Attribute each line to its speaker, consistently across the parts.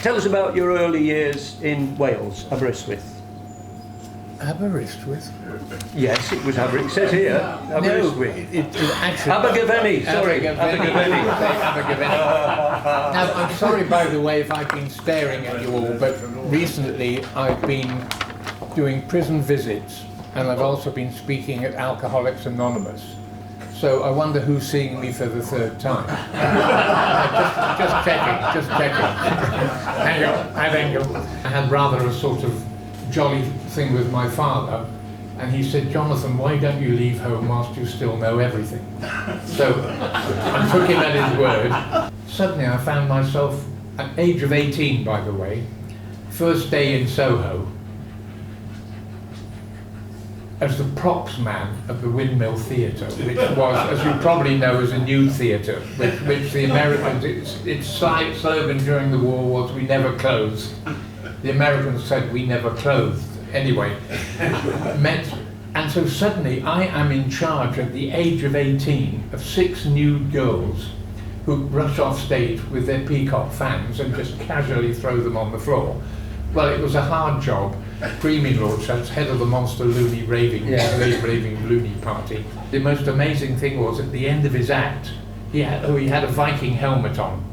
Speaker 1: Tell us about your early years in Wales, Aberystwyth.
Speaker 2: Aberystwyth?
Speaker 1: Yes, it was Aberystwyth. It says here, Aberystwyth.
Speaker 2: No, it actually...
Speaker 1: Abergavenny, sorry. Abergavenny.
Speaker 2: Now, I'm sorry, by the way, if I've been staring at you all, but recently I've been doing prison visits, and I've also been speaking at Alcoholics Anonymous. So I wonder who's seeing me for the third time. just checking. Hang on. I had rather a sort of jolly thing with my father, and he said, Jonathan, why don't you leave home whilst you still know everything? So I took him at his word. Suddenly I found myself, at the age of 18 by the way, first day in Soho, as the props man of the Windmill Theatre, which was, as you probably know, is a new theatre, which the Americans, its slogan during the war was, we never close. The Americans said, we never closed. Anyway, and so suddenly I am in charge at the age of 18 of 6 nude girls who rush off stage with their peacock fans and just casually throw them on the floor. Well, it was a hard job. Creamy Lord Shouts, head of the Monster Loony Raving Loony Party. The most amazing thing was, at the end of his act, he had a Viking helmet on.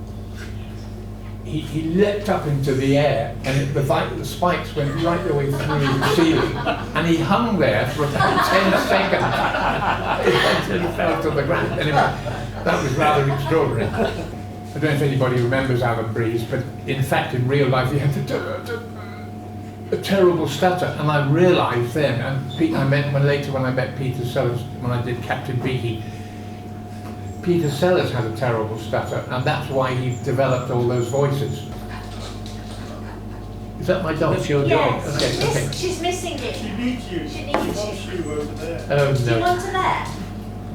Speaker 2: He leapt up into the air, and the spikes went right the way through the ceiling, and he hung there for about 10 seconds until he fell to the ground. Anyway, that was rather extraordinary. I don't know if anybody remembers Alan Breeze, but in fact, in real life, he had a terrible stutter, and I realised then, and later when I met Peter Sellers, when I did Captain Beaky, Peter Sellers had a terrible stutter, and that's why he developed all those voices. Is that my dog?
Speaker 1: That's your
Speaker 3: Yes.
Speaker 1: dog.
Speaker 2: Okay.
Speaker 3: She's missing it.
Speaker 4: She needs you.
Speaker 3: She needs you.
Speaker 4: You over there.
Speaker 2: Oh
Speaker 3: Do you
Speaker 2: no.
Speaker 3: want her there?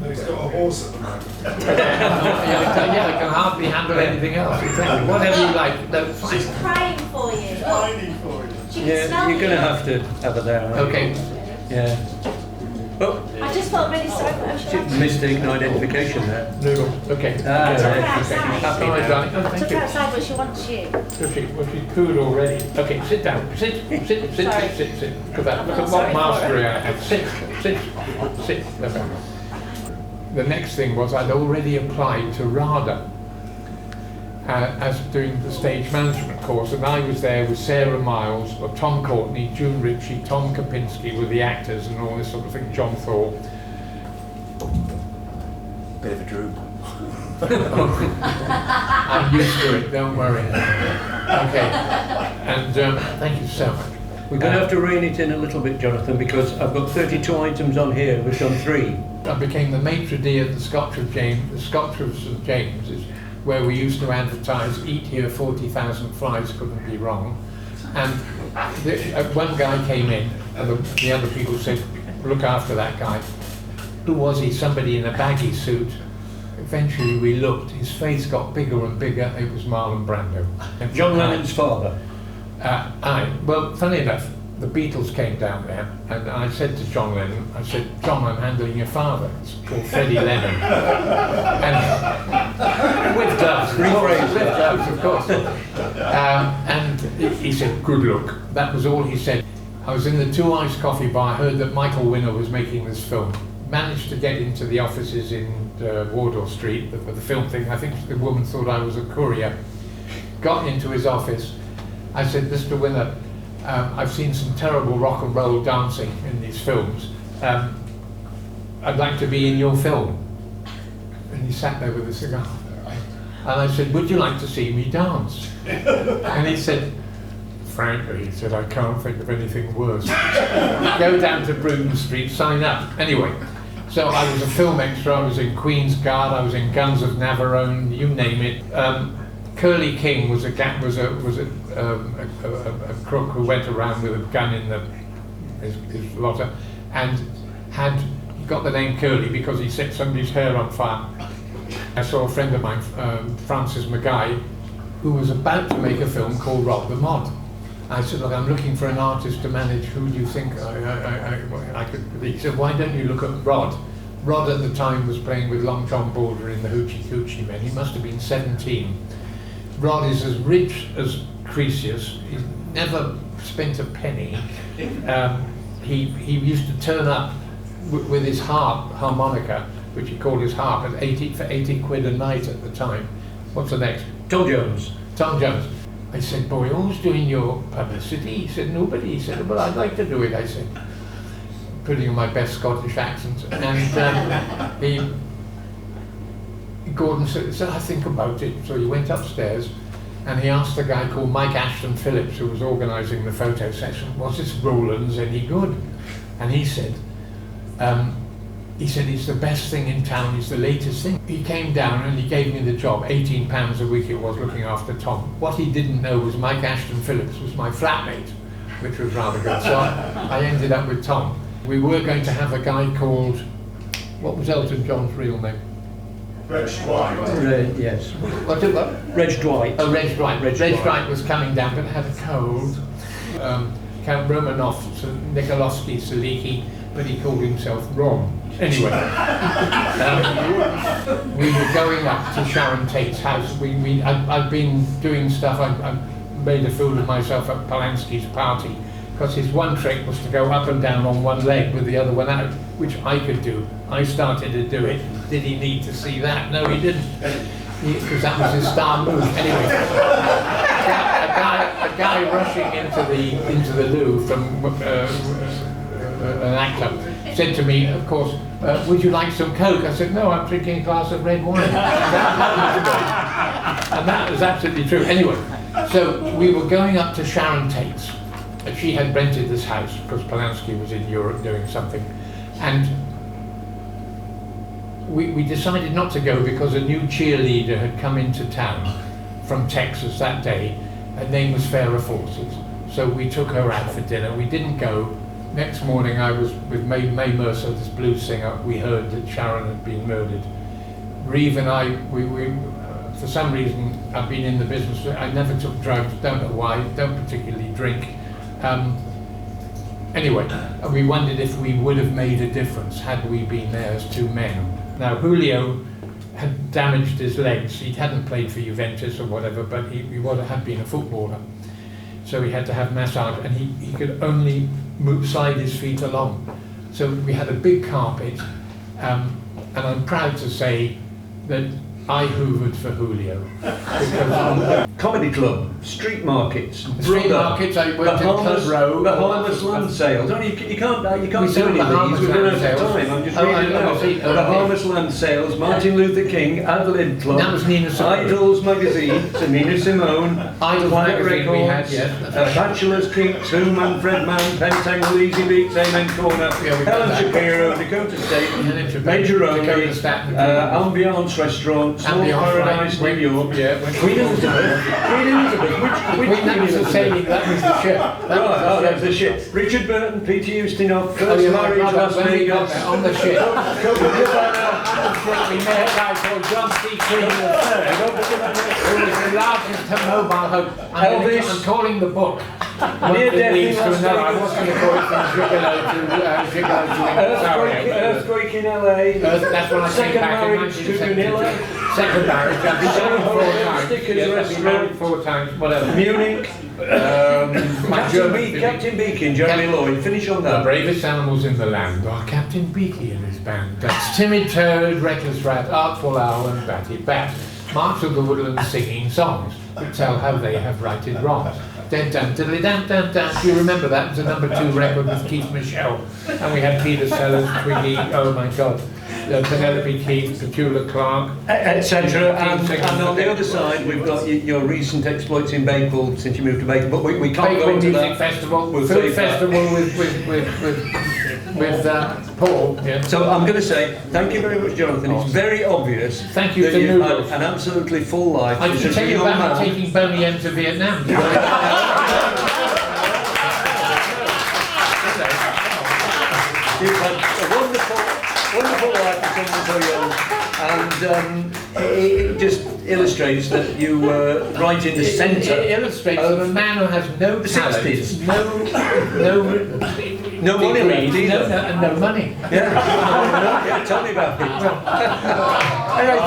Speaker 4: No, he's got a horse at the moment.
Speaker 2: I can hardly handle anything else. Exactly. Whatever you like. No,
Speaker 3: She's
Speaker 2: fine.
Speaker 3: crying for you.
Speaker 4: Whining for you.
Speaker 3: She can
Speaker 1: Yeah,
Speaker 3: smell
Speaker 1: you're going to
Speaker 3: you.
Speaker 1: have to have her there. aren't you?
Speaker 2: Okay.
Speaker 1: Yeah. Oh,
Speaker 3: I just felt really sorry for her.
Speaker 1: mistaken identification there.
Speaker 2: Noodle. Okay.
Speaker 1: Ah,
Speaker 3: Took her
Speaker 1: right.
Speaker 3: outside.
Speaker 1: Happy
Speaker 2: All right,
Speaker 1: now.
Speaker 2: darling. Oh,
Speaker 3: Took
Speaker 2: thank
Speaker 3: her
Speaker 2: you.
Speaker 3: outside, but she wants you.
Speaker 2: Well, she's pooed already. Okay, sit down. Sit. Look at that. Look at what mastery I have. Sit. Okay. The next thing was I'd already applied to RADA as doing the stage management course, and I was there with Sarah Miles, or Tom Courtney, June Ritchie, Tom Kopinski were the actors and all this sort of thing, John Thorpe.
Speaker 5: Bit of a droop.
Speaker 2: I'm used to it, don't worry. Okay, and thank you so much.
Speaker 1: We're going to have to rein it in a little bit, Jonathan, because I've got 32 items on here. We've done 3.
Speaker 2: I became the maitre d' at the Scotch of St James's, where we used to advertise, eat here 40,000 flies couldn't be wrong. And one guy came in, and the other people said, look after that guy. Who was he? Somebody in a baggy suit. Eventually we looked, his face got bigger and bigger, it was Marlon Brando. And
Speaker 1: John Lennon's father.
Speaker 2: Well, funny enough, the Beatles came down there, and I said to John Lennon, I said, John, I'm handling your father. It's called Freddie Lennon. And with gloves, with gloves, of course. And he said, good look. That was all he said. I was in the Two Ice Coffee Bar, I heard that Michael Winner was making this film. Managed to get into the offices in Wardour Street for the film thing. I think the woman thought I was a courier. Got into his office. I said, Mr. Winner, I've seen some terrible rock and roll dancing in these films. I'd like to be in your film. And he sat there with a cigar. And I said, would you like to see me dance? And he said, frankly, he said, I can't think of anything worse. Go down to Bruton Street, sign up. Anyway, so I was a film extra, I was in Queen's Guard, I was in Guns of Navarone, you name it. Curly King was a crook who went around with a gun in his locker, and he got the name Curly because he set somebody's hair on fire. I saw a friend of mine, Francis Mackay, who was about to make a film called Rob the Mod. I said, look, I'm looking for an artist to manage. Who do you think I could? He said, why don't you look at Rod? Rod at the time was playing with Long John Border in the Hoochie Coochie Men. He must have been 17. Rod is as rich as Cresius. He's never spent a penny. He used to turn up with his harmonica, which he called his harp, at 80 quid a night at the time. What's the next?
Speaker 1: Tom Jones.
Speaker 2: Tom Jones. I said, boy, who's doing your publicity? He said, nobody. He said, well, I'd like to do it. I said, putting on my best Scottish accent. And Gordon said, I think about it. So he went upstairs and he asked a guy called Mike Ashton Phillips, who was organising the photo session, was this Rowlands any good? And he said, it's the best thing in town, it's the latest thing. He came down and he gave me the job, £18 a week it was, looking after Tom. What he didn't know was Mike Ashton Phillips was my flatmate, which was rather good. So I ended up with Tom. We were going to have a guy called, what was Elton John's real name?
Speaker 4: Reg Dwight.
Speaker 1: Yes.
Speaker 2: What?
Speaker 1: Reg Dwight.
Speaker 2: Oh, Reg Dwight.
Speaker 1: Reg
Speaker 2: Dwight was coming down but had a cold. Count Romanov, Nikolovsky, Saliki, but he called himself Rom. Anyway, we were going up to Sharon Tate's house. I'd been doing stuff. I made a fool of myself at Polanski's party because his one trick was to go up and down on one leg with the other one out, which I could do. I started to do it. Did he need to see that? No, he didn't, because that was his star move. Anyway, a guy rushing into the loo from an actor said to me, of course, would you like some Coke? I said, no, I'm drinking a glass of red wine. And that was absolutely true. Anyway, so we were going up to Sharon Tate's. She had rented this house because Polanski was in Europe doing something. And we decided not to go because a new cheerleader had come into town from Texas that day. Her name was Farrah Fawcett. So we took her out for dinner. We didn't go. Next morning I was with Mae Mercer, this blues singer. We heard that Sharon had been murdered. Reeve and I, we for some reason, I've been in the business. I never took drugs, don't know why, don't particularly drink. Anyway, we wondered if we would have made a difference had we been there as two men. Now, Julio had damaged his legs. He hadn't played for Juventus or whatever, but he had been a footballer. So he had to have massage, and he could only slide his feet along. So we had a big carpet, and I'm proud to say that I hoovered for Julio. Because
Speaker 1: Comedy club, street markets,
Speaker 2: street markets, I worked in Club Row.
Speaker 1: The harmless land sales. I mean, you can't do any of these. We've run out of time. I'm just reading now. The harvest land sales, Martin Luther King, Adelaide Club,
Speaker 2: That was Nina Simone.
Speaker 1: Idols magazine, Nina Simone,
Speaker 2: Idols
Speaker 1: Quiet
Speaker 2: magazine we had,
Speaker 1: Records,
Speaker 2: yes.
Speaker 1: Bachelor's Creek 2, Manfred Mann, Pentangle, Easy Beats, Amen Corner,
Speaker 2: Yeah, we got
Speaker 1: Helen
Speaker 2: that.
Speaker 1: Shapiro, Dakota State,
Speaker 2: Helen Shapiro,
Speaker 1: Majoroni,
Speaker 2: Dakota State,
Speaker 1: Ambiance Restaurant, Small
Speaker 2: Ambiance,
Speaker 1: Paradise,
Speaker 2: right.
Speaker 1: New York,
Speaker 2: Yeah,
Speaker 1: Queen Elizabeth, which
Speaker 2: that was the sailing, that was the ship.
Speaker 1: That was the ship. Richard Burton, Peter Ustinov, first
Speaker 2: Oh, yeah,
Speaker 1: marriage,
Speaker 2: right,
Speaker 1: Las
Speaker 2: when we got
Speaker 1: Vegas.
Speaker 2: there, on the ship. We met a guy called John C. King III, who was the largest mobile home.
Speaker 1: Elvis.
Speaker 2: I'm calling the book.
Speaker 1: Near death in
Speaker 2: leads to
Speaker 1: Las
Speaker 2: another. I
Speaker 1: Vegas.
Speaker 2: was going to call it from Gigolo to
Speaker 1: Earthquake in LA.
Speaker 2: That's when I came
Speaker 1: Second
Speaker 2: back in
Speaker 1: marriage to
Speaker 2: 1972.
Speaker 1: Manila.
Speaker 2: Second marriage. I've been married 4 times.
Speaker 1: Stickers
Speaker 2: Yeah, I've been
Speaker 1: restaurant.
Speaker 2: married 4 times. Whatever.
Speaker 1: Munich. Captain Beakin, Jeremy Lloyd. Finish on
Speaker 2: The
Speaker 1: that.
Speaker 2: bravest animals in the land are Captain Beaky and his band. That's Timid Toad, Reckless Rat, Artful Owl and Batty Bat. March of the Woodland singing songs that tell how they have righted wrongs. Dun dun diddly dun dun dun. Do you remember that? It was a #2 record with Keith Michelle. And we had Peter Sellers, Twiggy, oh my God. Penelope Keith, Petula Clark,
Speaker 1: Etc. And on the other side, we've got your recent exploits in Bakewell since you moved to Bakewell, but we can't go
Speaker 2: Bakewell
Speaker 1: into
Speaker 2: Music
Speaker 1: that.
Speaker 2: Festival,
Speaker 1: We'll
Speaker 2: Food
Speaker 1: save that.
Speaker 2: Festival with Paul. Yeah.
Speaker 1: So I'm going to say thank you very much, Jonathan. It's very obvious
Speaker 2: Thank you
Speaker 1: that
Speaker 2: to
Speaker 1: you've had
Speaker 2: Noodles.
Speaker 1: an absolutely full life.
Speaker 2: I should tell you about me taking Boney M to Vietnam.
Speaker 1: You've had a wonderful life at so young, and it just illustrates that you were right in the centre.
Speaker 2: It illustrates that a man who has no
Speaker 1: the
Speaker 2: talent,
Speaker 1: 60s.
Speaker 2: no
Speaker 1: money left
Speaker 2: degrees,
Speaker 1: either.
Speaker 2: and no money.
Speaker 1: Yeah, tell me about it. Anyway,